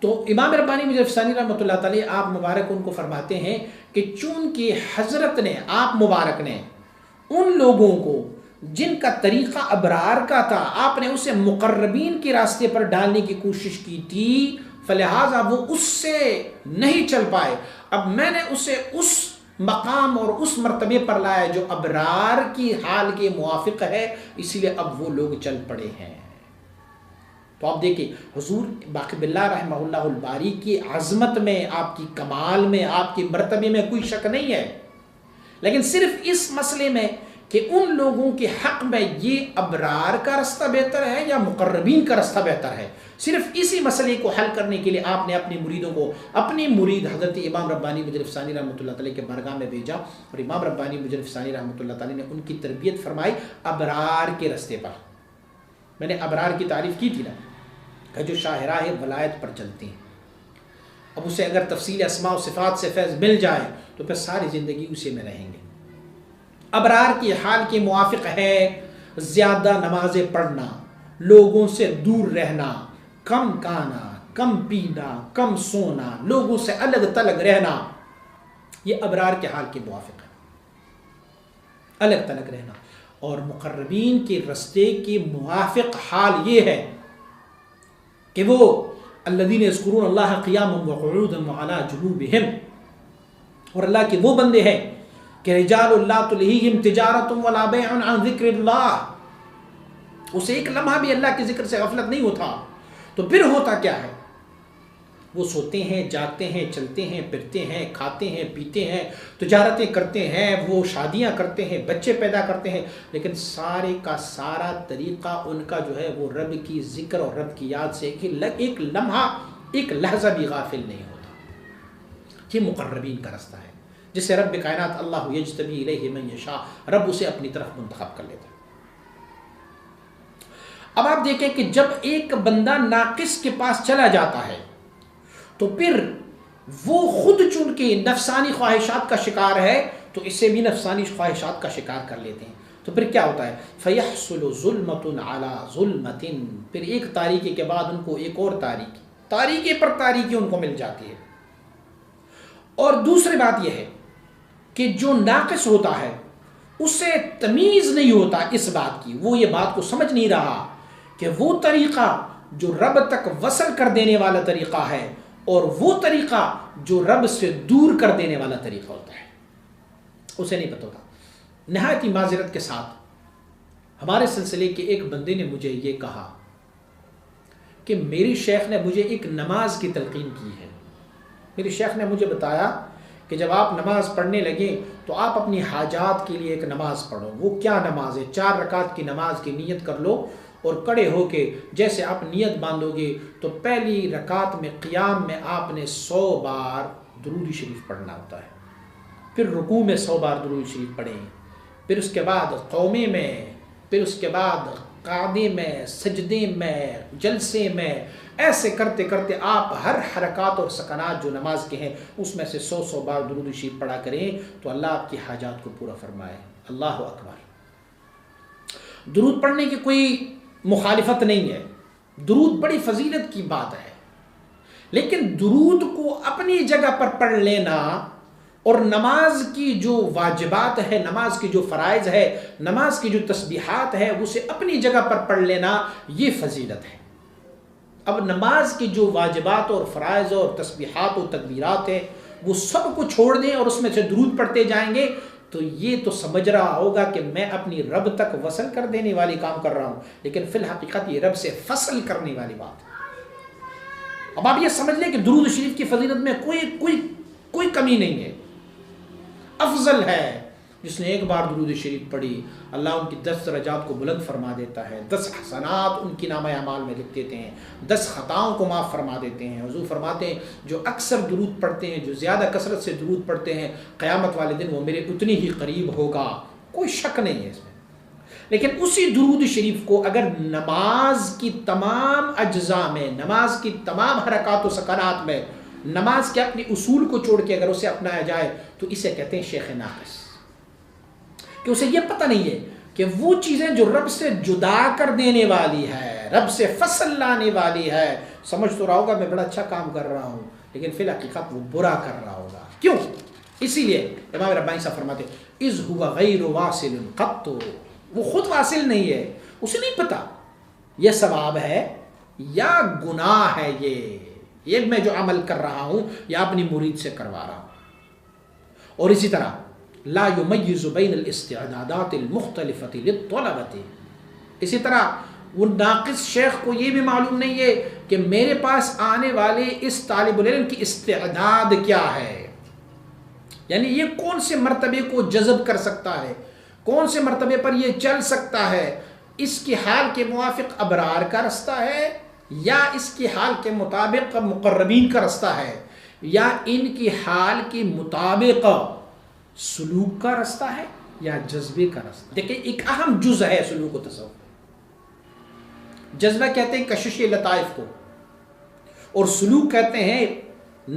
تو امام ربانی بجلفسانی رحمۃ اللہ تعالی آپ مبارک ان کو فرماتے ہیں کہ چونکہ حضرت نے، آپ مبارک نے ان لوگوں کو جن کا طریقہ ابرار کا تھا آپ نے اسے مقربین کے راستے پر ڈالنے کی کوشش کی تھی، فلہذا وہ اس سے نہیں چل پائے، اب میں نے اسے اس مقام اور اس مرتبے پر لایا جو ابرار کی حال کے موافق ہے، اسی لیے اب وہ لوگ چل پڑے ہیں۔ تو آپ دیکھیں حضور باقی باللہ رحمہ اللہ الباری کی عظمت میں، آپ کی کمال میں، آپ کے مرتبے میں کوئی شک نہیں ہے، لیکن صرف اس مسئلے میں کہ ان لوگوں کے حق میں یہ ابرار کا رستہ بہتر ہے یا مقربین کا رستہ بہتر ہے، صرف اسی مسئلے کو حل کرنے کے لیے آپ نے اپنے مریدوں کو، اپنی مرید حضرت امام ربانی بجلفسانی رحمۃ اللہ تعالی کے بارگاہ میں بھیجا اور امام ربانی بجلفسانی رحمۃ اللہ تعالی نے ان کی تربیت فرمائی ابرار کے رستے پر۔ میں نے ابرار کی تعریف کی تھی نا کہ جو شاہراہ ولایت پر چلتے ہیں، اب اسے اگر تفصیل اسماء و صفات سے فیض مل جائے تو پھر ساری زندگی اسی میں رہیں گے۔ ابرار کی حال کے موافق ہے زیادہ نمازیں پڑھنا، لوگوں سے دور رہنا، کم کھانا، کم پینا، کم سونا، لوگوں سے الگ تلگ رہنا، یہ ابرار کے حال کے موافق ہے، الگ تلگ رہنا. اور مقربین کے رستے کے موافق حال یہ ہے کہ وہ الذین یذکرون اللہ قیاما وقعودا وعلی جنوبہم، اور اللہ کے وہ بندے ہیں کہ رجال لا تلہیہم تجارۃ ولا بیع عن ذکر اللہ، اسے ایک لمحہ بھی اللہ کے ذکر سے غفلت نہیں ہوتا. تو پھر ہوتا کیا ہے؟ وہ سوتے ہیں، جاگتے ہیں، چلتے ہیں، پھرتے ہیں، کھاتے ہیں، پیتے ہیں، تجارتیں کرتے ہیں، وہ شادیاں کرتے ہیں، بچے پیدا کرتے ہیں، لیکن سارے کا سارا طریقہ ان کا جو ہے وہ رب کی ذکر اور رب کی یاد سے ایک لمحہ ایک لحظہ بھی غافل نہیں ہوتا. یہ مقربین کا رستہ ہے جسے رب کائنات اللہ یجتبی الیہ من یشاء، رب اسے اپنی طرف منتخب کر لیتا ہے. اب آپ دیکھیں کہ جب ایک بندہ ناقص کے پاس چلا جاتا ہے تو پھر وہ خود چون کے نفسانی خواہشات کا شکار ہے تو اسے بھی نفسانی خواہشات کا شکار کر لیتے ہیں. تو پھر کیا ہوتا ہے؟ فَيَحْصُلُ ظُلْمَةٌ عَلَى ظُلْمَةٍ، پھر ایک تاریکی کے بعد ان کو ایک اور تاریکی پر تاریکی ان کو مل جاتی ہے. اور دوسری بات یہ ہے کہ جو ناقص ہوتا ہے اسے تمیز نہیں ہوتا اس بات کی، وہ یہ بات کو سمجھ نہیں رہا کہ وہ طریقہ جو رب تک وصل کر دینے والا طریقہ ہے اور وہ طریقہ جو رب سے دور کر دینے والا طریقہ ہوتا ہے، اسے نہیں پتہ ہوتا. نہایت ہی معذرت کے ساتھ ہمارے سلسلے کے ایک بندے نے مجھے یہ کہا کہ میری شیخ نے مجھے ایک نماز کی تلقین کی ہے. میری شیخ نے مجھے بتایا کہ جب آپ نماز پڑھنے لگیں تو آپ اپنی حاجات کے لیے ایک نماز پڑھو. وہ کیا نماز ہے؟ 4 رکعت کی نماز کی نیت کر لو اور کھڑے ہو کے جیسے آپ نیت باندھو گے تو پہلی رکعت میں قیام میں آپ نے 100 بار درود شریف پڑھنا ہوتا ہے، پھر رکوع میں 100 بار درود شریف پڑھیں، پھر اس کے بعد قومے میں، پھر اس کے بعد قعدے میں، سجدے میں، جلسے میں، ایسے کرتے کرتے آپ ہر حرکات اور سکنات جو نماز کے ہیں اس میں سے 100 بار درود شریف پڑھا کریں تو اللہ آپ کی حاجات کو پورا فرمائے. اللہ اکبر. درود پڑھنے کی کوئی مخالفت نہیں ہے، درود بڑی فضیلت کی بات ہے، لیکن درود کو اپنی جگہ پر پڑھ لینا اور نماز کی جو واجبات ہے، نماز کی جو فرائض ہے، نماز کی جو تسبیحات ہے اسے اپنی جگہ پر پڑھ لینا یہ فضیلت ہے. اب نماز کی جو واجبات اور فرائض اور تسبیحات اور تکبیرات ہیں وہ سب کو چھوڑ دیں اور اس میں سے درود پڑھتے جائیں گے تو یہ تو سمجھ رہا ہوگا کہ میں اپنی رب تک وصل کر دینے والی کام کر رہا ہوں، لیکن فی الحقیقت یہ رب سے فصل کرنے والی بات ہے. اب آپ یہ سمجھ لیں کہ درود شریف کی فضیلت میں کوئی کمی نہیں ہے. افضل ہے جس نے ایک بار درود شریف پڑھی، اللہ ان کی 10 درجات کو بلند فرما دیتا ہے، 10 حسنات ان کی نامہ اعمال میں لکھ دیتے ہیں، 10 خطاؤں کو معاف فرما دیتے ہیں. حضور فرماتے ہیں جو اکثر درود پڑھتے ہیں، جو زیادہ کثرت سے درود پڑھتے ہیں، قیامت والے دن وہ میرے اتنی ہی قریب ہوگا. کوئی شک نہیں ہے اس میں. لیکن اسی درود شریف کو اگر نماز کی تمام اجزاء میں، نماز کی تمام حرکات و سکنات میں، نماز کے اپنے اصول کو چھوڑ کے اگر اسے اپنایا جائے تو اسے کہتے ہیں شیخ ناقص، کہ اسے یہ پتہ نہیں ہے کہ وہ چیزیں جو رب سے جدا کر دینے والی ہے، رب سے فصل لانے والی ہے، سمجھ تو رہا ہوگا میں بڑا اچھا کام کر رہا ہوں لیکن فی الحقیقت وہ برا کر رہا ہوگا. کیوں؟ اسی لیے امام ربانی صاحب فرماتے ہیں اذ هو غیر واصل قط، وہ خود واصل نہیں ہے، اسے نہیں پتا یہ ثواب ہے یا گناہ ہے، یہ میں جو عمل کر رہا ہوں یا اپنی مرید سے کروا رہا ہوں. اور اسی طرح لا یمیز بین الاستعدادات المختلفۃ للطلبۃ، اسی طرح وہ ناقص شیخ کو یہ بھی معلوم نہیں ہے کہ میرے پاس آنے والے اس طالب العلم کی استعداد کیا ہے، یعنی یہ کون سے مرتبے کو جذب کر سکتا ہے، کون سے مرتبے پر یہ چل سکتا ہے، اس کی حال کے موافق ابرار کا رستہ ہے یا اس کی حال کے مطابق مقربین کا رستہ ہے یا ان کی حال کے مطابق سلوک کا رستہ ہے یا جذبے کا رستہ. دیکھیں ایک اہم جز ہے سلوک و تصوف. جذبہ کہتے ہیں کشش لطائف کو، اور سلوک کہتے ہیں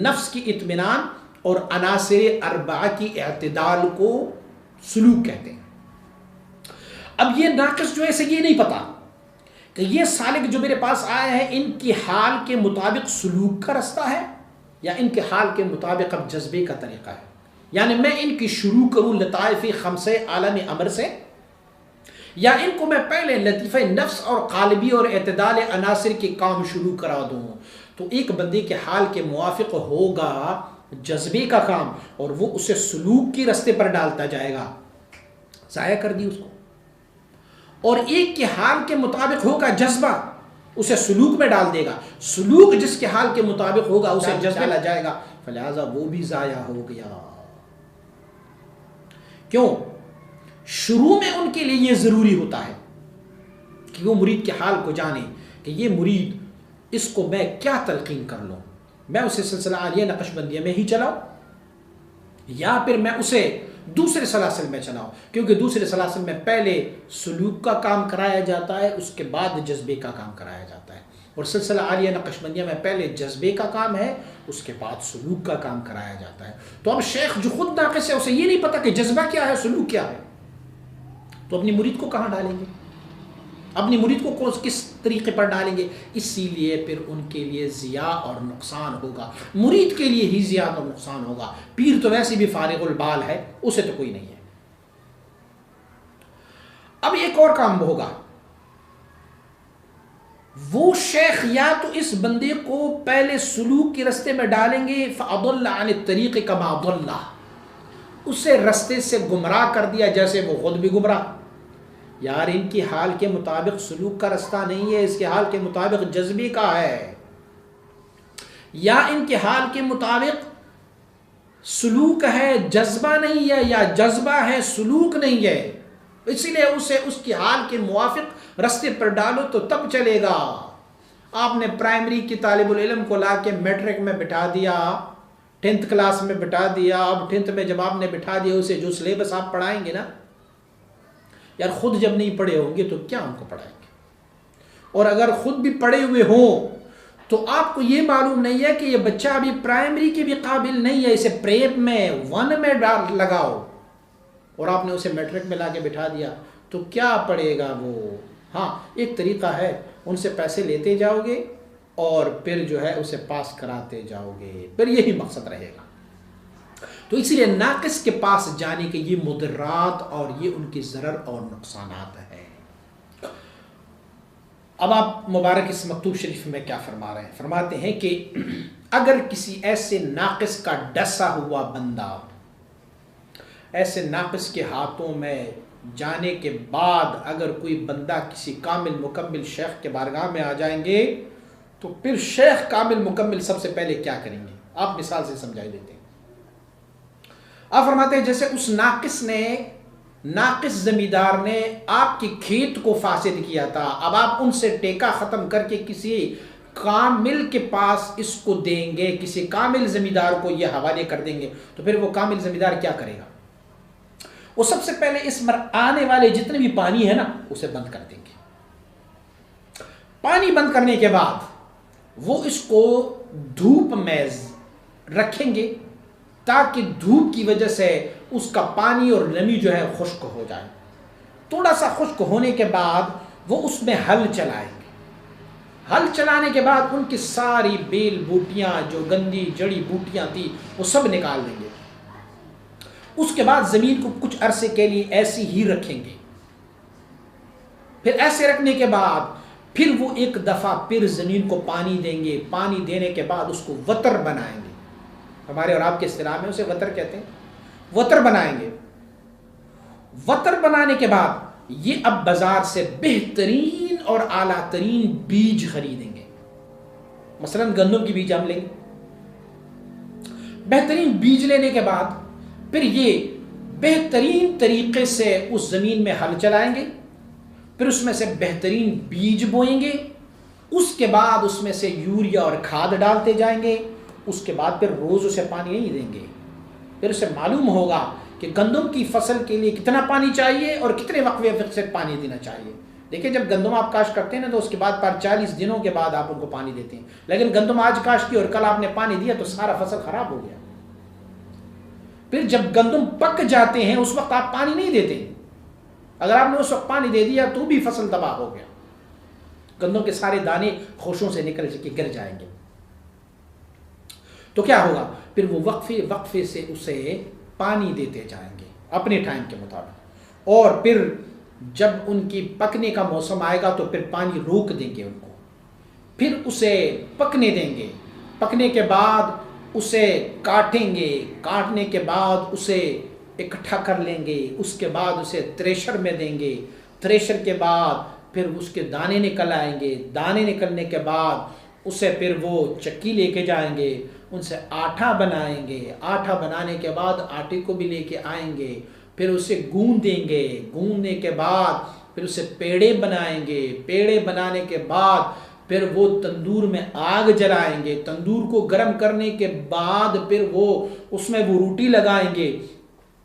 نفس کی اطمینان اور عناصر اربعہ کی اعتدال کو سلوک کہتے ہیں. اب یہ ناقص جو ہے اسے یہ نہیں پتا کہ یہ سالک جو میرے پاس آیا ہے ان کی حال کے مطابق سلوک کا رستہ ہے یا ان کے حال کے مطابق اب جذبے کا طریقہ ہے. یعنی میں ان کی شروع کروں لطائف خمسے عالم امر سے، یا ان کو میں پہلے لطیفہ نفس اور قالبی اور اعتدال عناصر کے کام شروع کرا دوں، تو ایک بندے کے حال کے موافق ہوگا جذبے کا کام، اور وہ اسے سلوک کی رستے پر ڈالتا جائے گا، ضائع کر دی اس کو. اور ایک کے حال کے مطابق ہوگا جذبہ، اسے سلوک میں ڈال دے گا. سلوک جس کے حال کے مطابق ہوگا اسے جذبہ ڈالا جائے گا، فلہذا وہ بھی ضائع ہو گیا. کیوں؟ شروع میں ان کے لیے یہ ضروری ہوتا ہے کہ وہ مرید کے حال کو جانے کہ یہ مرید، اس کو میں کیا تلقین کر لوں، میں اسے سلسلہ عالیہ نقش بندیہ میں ہی چلاؤں یا پھر میں اسے دوسرے سلاسل میں چلاؤں، کیونکہ دوسرے سلاسل میں پہلے سلوک کا کام کرایا جاتا ہے، اس کے بعد جذبے کا کام کرایا جاتا ہے، اور سلسلہ عالیہ نقش بندیہ میں پہلے جذبے کا کام ہے، اس کے بعد سلوک کا کام کرایا جاتا ہے. تو اب شیخ جو خود ناقص ہے اسے یہ نہیں پتا کہ جذبہ کیا ہے، سلوک کیا ہے، تو اپنی مرید کو کہاں ڈالیں گے، اپنی مرید کو کس طریقے پر ڈالیں گے؟ اسی لیے پھر ان کے لیے ضیاع اور نقصان ہوگا، مرید کے لیے ہی ضیاع اور نقصان ہوگا. پیر تو ویسے بھی فارغ البال ہے، اسے تو کوئی نہیں ہے. اب ایک اور کام ہوگا، وہ شیخ یا تو اس بندے کو پہلے سلوک کے رستے میں ڈالیں گے، فَأَضَلَّ عَنِ الطَّرِيقِ كَمَا ضَلَّ، اسے رستے سے گمراہ کر دیا جیسے وہ خود بھی گمراہ. یار ان کی حال کے مطابق سلوک کا رستہ نہیں ہے، اس کے حال کے مطابق جذبے کا ہے، یا ان کے حال کے مطابق سلوک ہے جذبہ نہیں ہے، یا جذبہ ہے سلوک نہیں ہے. اسی لیے اسے اس کی حال کے موافق رستے پر ڈالو تو تب چلے گا. آپ نے پرائمری کی طالب العلم کو لا کے میٹرک میں بٹھا دیا، 10th کلاس میں بٹھا دیا. اب 10th میں جب آپ نے بٹھا دیا اسے جو سلیبس آپ پڑھائیں گے نا، یار خود جب نہیں پڑھے ہوں گے تو کیا ان کو پڑھائیں گے؟ اور اگر خود بھی پڑھے ہوئے ہوں تو آپ کو یہ معلوم نہیں ہے کہ یہ بچہ ابھی پرائمری کے بھی قابل نہیں ہے، اسے پریپ میں 1 میں لگاؤ، اور آپ نے اسے میٹرک میں لا کے بٹھا دیا تو کیا پڑھے گا وہ؟ ہاں ایک طریقہ ہے، ان سے پیسے لیتے جاؤ گے اور پھر جو ہے اسے پاس کراتے جاؤ گے، پھر یہی مقصد رہے گا. تو اسی لیے ناقص کے پاس جانے کے یہ مضرات اور یہ ان کی ضرر اور نقصانات ہیں. اب آپ مبارک اس مکتوب شریف میں کیا فرما رہے ہیں؟ فرماتے ہیں کہ اگر کسی ایسے ناقص کا ڈسا ہوا بندہ ایسے ناقص کے ہاتھوں میں جانے کے بعد اگر کوئی بندہ کسی کامل مکمل شیخ کے بارگاہ میں آ جائیں گے تو پھر شیخ کامل مکمل سب سے پہلے کیا کریں گے؟ آپ مثال سے سمجھائی دیتے ہیں. آپ فرماتے ہیں جیسے اس ناقص زمیندار نے آپ کے کھیت کو فاسد کیا تھا، اب آپ ان سے ٹیکہ ختم کر کے کسی کامل کے پاس اس کو دیں گے، کسی کامل زمیندار کو یہ حوالے کر دیں گے، تو پھر وہ کامل زمیندار کیا کرے گا؟ وہ سب سے پہلے اس میں آنے والے جتنے بھی پانی ہے نا اسے بند کر دیں گے. پانی بند کرنے کے بعد وہ اس کو دھوپ میں رکھیں گے تاکہ دھوپ کی وجہ سے اس کا پانی اور نمی جو ہے خشک ہو جائے. تھوڑا سا خشک ہونے کے بعد وہ اس میں ہل چلائیں گے. ہل چلانے کے بعد ان کی ساری بیل بوٹیاں جو گندی جڑی بوٹیاں تھی وہ سب نکال دیں گے. اس کے بعد زمین کو کچھ عرصے کے لیے ایسی ہی رکھیں گے. پھر ایسے رکھنے کے بعد پھر وہ ایک دفعہ پھر زمین کو پانی دیں گے. پانی دینے کے بعد اس کو وتر بنائیں گے. ہمارے اور آپ کے اصطلاح میں اسے وتر کہتے ہیں. وتر بنائیں گے. وتر بنانے کے بعد یہ اب بازار سے بہترین اور اعلیٰ ترین بیج خریدیں گے. مثلا گندم کی بیج ہم لیں گے. بہترین بیج لینے کے بعد پھر یہ بہترین طریقے سے اس زمین میں ہل چلائیں گے. پھر اس میں سے بہترین بیج بوئیں گے. اس کے بعد اس میں سے یوریا اور کھاد ڈالتے جائیں گے. اس کے بعد پھر روز اسے پانی نہیں دیں گے. پھر اسے معلوم ہوگا کہ گندم کی فصل کے لیے کتنا پانی چاہیے اور کتنے وقفے سے پانی دینا چاہیے. دیکھیں جب گندم آپ کاشت کرتے ہیں نا تو اس کے بعد پر 40 دنوں کے بعد آپ ان کو پانی دیتے ہیں. لیکن گندم آج کاشت کی اور کل آپ نے پانی دیا تو سارا فصل خراب ہو گیا. پھر جب گندم پک جاتے ہیں اس وقت آپ پانی نہیں دیتے. اگر آپ نے اس وقت پانی دے دیا تو بھی فصل تباہ ہو گیا. گندم کے سارے دانے خوشوں سے نکل کے گر جائیں گے. تو کیا ہوگا؟ پھر وہ وقفے سے اسے پانی دیتے جائیں گے اپنے ٹائم کے مطابق، اور پھر جب ان کی پکنے کا موسم آئے گا تو پھر پانی روک دیں گے ان کو، پھر اسے پکنے دیں گے، پکنے کے بعد اسے کاٹیں گے، کاٹنے کے بعد اسے اکٹھا کر لیں گے، اس کے بعد اسے تھریشر میں دیں گے، تھریشر کے بعد پھر اس کے دانے نکل آئیں گے، دانے نکلنے کے بعد اسے پھر وہ چکی لے کے جائیں گے، ان سے آٹا بنائیں گے، آٹا بنانے کے بعد آٹے کو بھی لے کے آئیں گے، پھر اسے گوندھ دیں گے، گوندھنے کے بعد پھر اسے پیڑے بنائیں گے، پیڑے بنانے کے بعد پھر وہ تندور میں آگ جلائیں گے، تندور کو گرم کرنے کے بعد پھر وہ اس میں وہ روٹی لگائیں گے،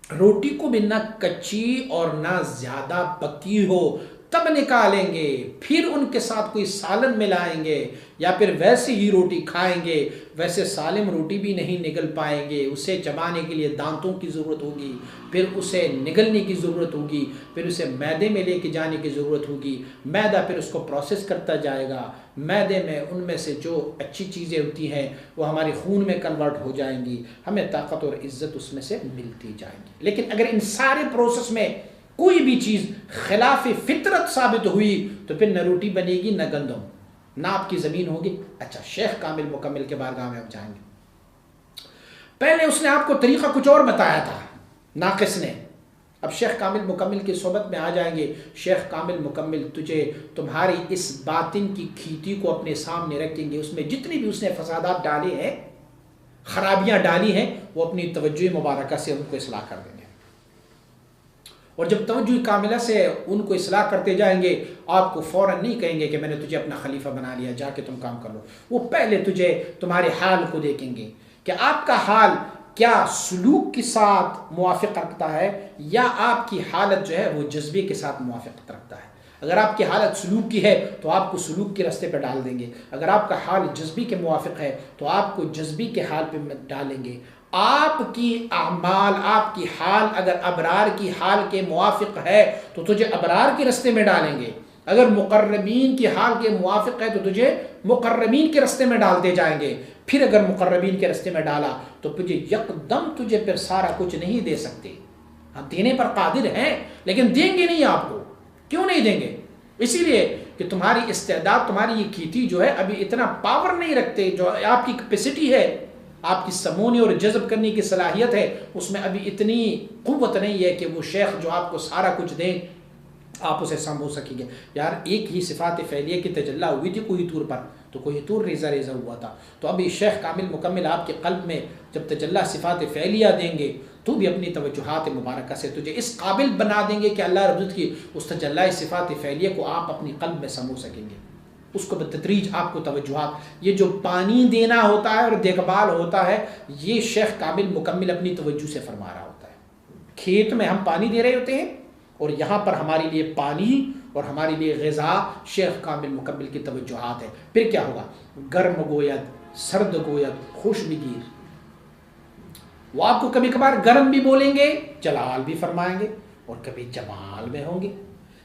روٹی کو بھی نہ کچی اور نہ زیادہ پکی ہو تب نکالیں گے، پھر ان کے ساتھ کوئی سالن ملائیں گے یا پھر ویسے ہی روٹی کھائیں گے، ویسے سالم روٹی بھی نہیں نگل پائیں گے، اسے چبانے کے لیے دانتوں کی ضرورت ہوگی، پھر اسے نگلنے کی ضرورت ہوگی، پھر اسے میدے میں لے کے جانے کی ضرورت ہوگی، میدہ پھر اس کو پروسیس کرتا جائے گا، میدے میں ان میں سے جو اچھی چیزیں ہوتی ہیں وہ ہمارے خون میں کنورٹ ہو جائیں گی، ہمیں طاقت اور عزت اس میں سے ملتی جائیں گی۔ لیکن اگر ان سارے پروسیس میں کوئی بھی چیز خلاف فطرت ثابت ہوئی تو پھر نہ روٹی بنے گی نہ گندم، نہ آپ کی زمین ہوگی۔ اچھا، شیخ کامل مکمل کے بارگاہ میں اب جائیں گے۔ پہلے اس نے آپ کو طریقہ کچھ اور بتایا تھا ناقص نے، اب شیخ کامل مکمل کی صحبت میں آ جائیں گے۔ شیخ کامل مکمل تجھے تمہاری اس باطن کی کھیتی کو اپنے سامنے رکھیں گے، اس میں جتنی بھی اس نے فسادات ڈالے ہیں، خرابیاں ڈالی ہیں، وہ اپنی توجہ مبارکہ سے ان کو اصلاح کر دیں گے، اور جب توجہ کاملہ سے ان کو اصلاح کرتے جائیں گے، آپ کو فوراً نہیں کہیں گے کہ میں نے تجھے اپنا خلیفہ بنا لیا، جا کے تم کام کر لو، وہ پہلے تجھے تمہارے حال کو دیکھیں گے کہ آپ کا حال کیا سلوک کے ساتھ موافق رکھتا ہے، یا آپ کی حالت جو ہے وہ جذبے کے ساتھ موافقت رکھتا ہے۔ اگر آپ کی حالت سلوک کی ہے تو آپ کو سلوک کے راستے پہ ڈال دیں گے، اگر آپ کا حال جذبی کے موافق ہے تو آپ کو جذبی کے حال پہ ڈالیں گے۔ آپ کی اعمال، آپ کی حال اگر ابرار کی حال کے موافق ہے تو تجھے ابرار کے راستے میں ڈالیں گے، اگر مقربین کی حال کے موافق ہے تو تجھے مقربین کے راستے میں ڈالتے جائیں گے۔ پھر اگر مقربین کے راستے میں ڈالا تو تجھے یکدم تجھے پھر سارا کچھ نہیں دے سکتے، ہم دینے پر قادر ہیں لیکن دیں گے نہیں آپ کو۔ کیوں نہیں دیں گے؟ اسی لیے کہ تمہاری استعداد، تمہاری یہ کھیتی جو ہے ابھی اتنا پاور نہیں رکھتے، جو آپ کی کیپیسٹی ہے، آپ کی سمونے اور جذب کرنے کی صلاحیت ہے، اس میں ابھی اتنی قوت نہیں ہے کہ وہ شیخ جو آپ کو سارا کچھ دیں آپ اسے سنبھو سکیں گے۔ یار ایک ہی صفات فعلیہ کی تجلی ہوئی تھی کوہ طور پر، تو کوہ طور ریزہ ریزہ ہوا تھا، تو ابھی شیخ کامل مکمل آپ کے قلب میں جب تجلی صفات فعلیہ دیں گے تو بھی اپنی توجہات مبارکہ سے تجھے اس قابل بنا دیں گے کہ اللہ رب العزت کی اس تجلی صفات فعلیہ کو آپ اپنی قلب میں سنبھو سکیں گے۔ اس کو بتدریج آپ کو توجہات، یہ جو پانی دینا ہوتا ہے اور دیکھ بھال ہوتا ہے، یہ شیخ کامل مکمل اپنی توجہ سے فرما رہا ہوتا ہے۔ کھیت میں ہم پانی دے رہے ہوتے ہیں اور یہاں پر ہمارے لیے پانی اور ہمارے لیے غذا شیخ کامل مکمل کی توجہات ہے۔ پھر کیا ہوگا؟ گرم گوید، سرد گوید، خوش بگیر۔ وہ آپ کو کبھی کبھار گرم بھی بولیں گے، جلال بھی فرمائیں گے، اور کبھی جمال میں ہوں گے۔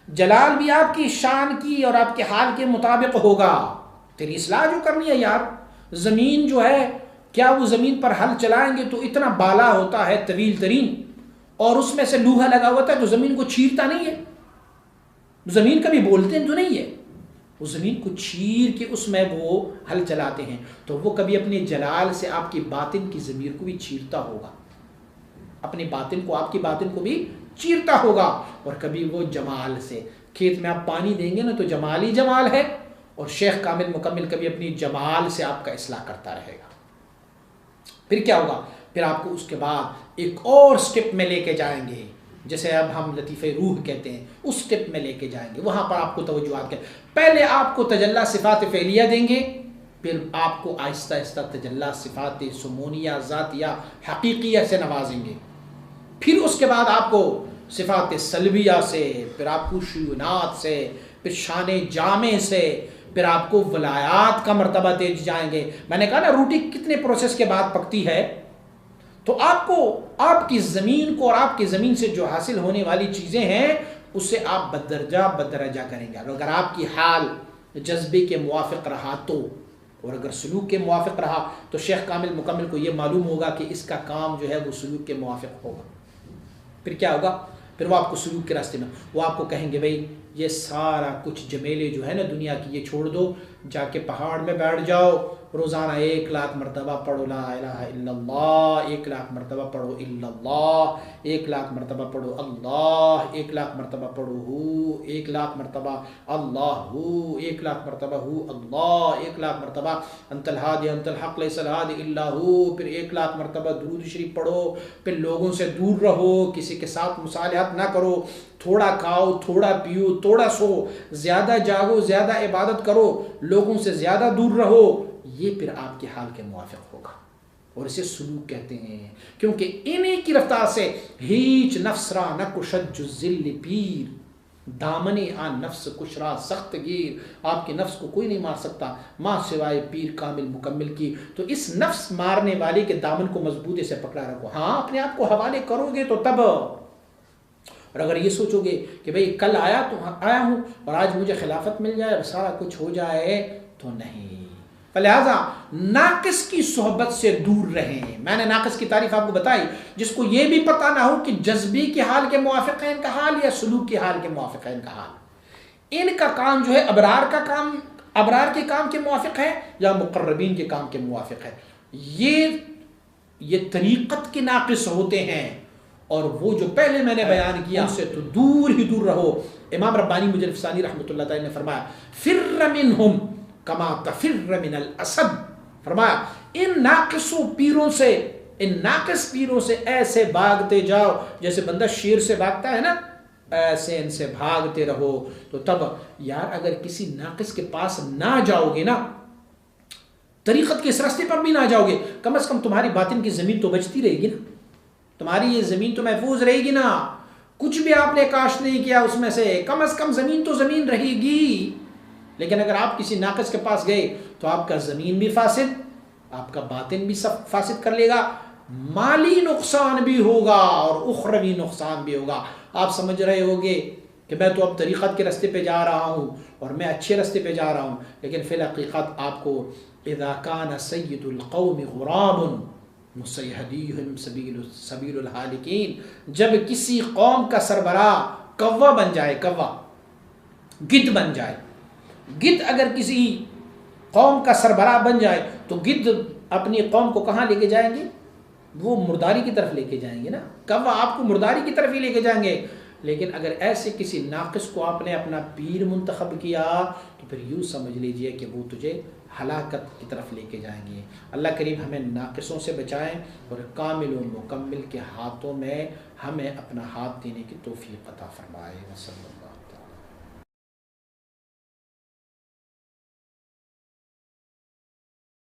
جلال بھی آپ کی شان کی اور آپ کے حال کے مطابق ہوگا۔ تیری اصلاح جو کرنی ہے یار، زمین جو ہے، کیا وہ زمین پر ہل چلائیں گے تو اتنا بالا ہوتا ہے طویل ترین، اور اس میں سے لوہا لگا ہوتا ہے تو زمین کو چیرتا نہیں ہے، زمین کبھی بولتے تو نہیں ہے، وہ زمین کو چیر کے اس میں وہ ہل چلاتے ہیں، تو وہ کبھی اپنے جلال سے آپ کی باطن کی ضمیر کو بھی چیرتا ہوگا، اپنے باطن کو، آپ کی باطن کو بھی چیرتا ہوگا، اور کبھی وہ جمال سے۔ کھیت میں آپ پانی دیں گے نا تو جمال ہی جمال ہے، اور شیخ کامل مکمل کبھی اپنی جمال سے آپ کا اصلاح کرتا رہے گا۔ پھر کیا ہوگا؟ پھر آپ کو اس کے بعد ایک اور سٹیپ میں لے کے جائیں گے، جیسے اب ہم لطیفہ روح کہتے ہیں، اس سٹیپ میں لے کے جائیں گے، وہاں پر آپ کو توجہات کے پہلے آپ کو تجلی صفات فعلیہ دیں گے، پھر آپ کو آہستہ آہستہ تجلی صفات سمونیہ ذاتیہ حقیقیہ سے نوازیں گے، پھر اس کے بعد آپ کو صفات سلبیہ سے، پھر آپ کو شیونات سے، پھر شان جامع سے، پھر آپ کو ولایات کا مرتبہ دے جائیں گے۔ میں نے کہا نا روٹی کتنے پروسیس کے بعد پکتی ہے، تو آپ کو آپ کی زمین کو اور آپ کی زمین سے جو حاصل ہونے والی چیزیں ہیں اسے آپ بدرجہ بدرجہ کریں گے۔ اگر آپ کی حال جذبے کے موافق رہا تو اور اگر سلوک کے موافق رہا تو شیخ کامل مکمل کو یہ معلوم ہوگا کہ اس کا کام جو ہے وہ سلوک کے موافق ہوگا. پھر کیا ہوگا؟ پھر وہ آپ کو سلوک کے راستے میں وہ آپ کو کہیں گے بھائی یہ سارا کچھ جمیلے جو ہے نا دنیا کی یہ چھوڑ دو، جا کے پہاڑ میں بیٹھ جاؤ، روزانہ 1,00,000 مرتبہ پڑھو لا الہ الا اللہ، 1,00,000 مرتبہ پڑھو الا اللہ، 1,00,000 مرتبہ پڑھو اللہ، 1,00,000 مرتبہ پڑھو ہو، 1,00,000 مرتبہ اللہ ہو، 1,00,000 مرتبہ ہو اللہ، 1,00,000 مرتبہ انت الہادی انت الحق لیس الہادی الا ہو، پھر 1,00,000 مرتبہ درود شریف پڑھو، پھر لوگوں سے دور رہو، کسی کے ساتھ مصالحت نہ کرو، تھوڑا کھاؤ تھوڑا پیو تھوڑا سو، زیادہ جاگو زیادہ عبادت کرو، لوگوں سے زیادہ دور رہو، یہ پھر آپ کے حال کے موافق ہوگا. اور اسے سلوک کہتے ہیں، کیونکہ انہیں کی رفتار سے ہیچ نفس را نہ کشد ذل پیر، دامنی آن نفس کشرا سخت گیر. آپ کے نفس کو کوئی نہیں مار سکتا ماں سوائے پیر کامل مکمل کی. تو اس نفس مارنے والے کے دامن کو مضبوطی سے پکڑا رکھو. ہاں اپنے آپ کو حوالے کرو گے تو تب، اور اگر یہ سوچو گے کہ بھئی کل آیا ہوں اور آج مجھے خلافت مل جائے اور سارا کچھ ہو جائے، تو نہیں. لہذا ناقص کی صحبت سے دور رہیں. میں نے ناقص کی تعریف آپ کو بتائی، جس کو یہ بھی پتہ نہ ہو کہ جذبی کے حال کے موافق ہے ان کا حال یا سلوک کے حال کے موافق ہے ان کا حال. ان کا کام جو ہے ابرار کے کام کے موافق ہے یا مقربین کے کام کے موافق ہے. یہ طریقت کے ناقص ہوتے ہیں، اور وہ جو پہلے میں نے بیان کیا ان سے تو دور ہی دور رہو. امام ربانی مجلس ثانی رحمۃ اللہ تعالی نے فرمایا فر منہم کما تفر من الاسد. فرمایا ان ناقص پیروں سے ایسے بھاگتے جاؤ جیسے بندہ شیر سے بھاگتا ہے نا، ایسے ان سے بھاگتے رہو. تو تب یار اگر کسی ناقص کے پاس نہ جاؤ گے نا، طریقت کے اس راستے پر بھی نہ جاؤ گے، کم از کم تمہاری باطن کی زمین تو بچتی رہے گی نا، تمہاری یہ زمین تو محفوظ رہے گی نا. کچھ بھی آپ نے کاشت نہیں کیا اس میں سے، کم از کم زمین تو زمین رہے گی. لیکن اگر آپ کسی ناقص کے پاس گئے تو آپ کا زمین بھی فاسد، آپ کا باطن بھی سب فاسد کر لے گا، مالی نقصان بھی ہوگا اور اخروی نقصان بھی ہوگا. آپ سمجھ رہے ہوگے کہ میں تو اب طریقت کے راستے پہ جا رہا ہوں اور میں اچھے راستے پہ جا رہا ہوں، لیکن فی الحقیقت آپ کو اذا کان سید القوم غرام مسیحدیہم سبیل الحالکین، جب کسی قوم کا سربراہ کوا بن جائے، کوا گدھ بن جائے، گدھ اگر کسی قوم کا سربراہ بن جائے تو گدھ اپنی قوم کو کہاں لے کے جائیں گے؟ وہ مرداری کی طرف لے کے جائیں گے نا، کوا آپ کو مرداری کی طرف ہی لے کے جائیں گے. لیکن اگر ایسے کسی ناقص کو آپ نے اپنا پیر منتخب کیا تو پھر یوں سمجھ لیجئے کہ وہ تجھے ہلاکت کی طرف لے کے جائیں گے. اللہ کریم ہمیں ناقصوں سے بچائیں اور کامل و مکمل کے ہاتھوں میں ہمیں اپنا ہاتھ دینے کی توفیق عطا فرمائے.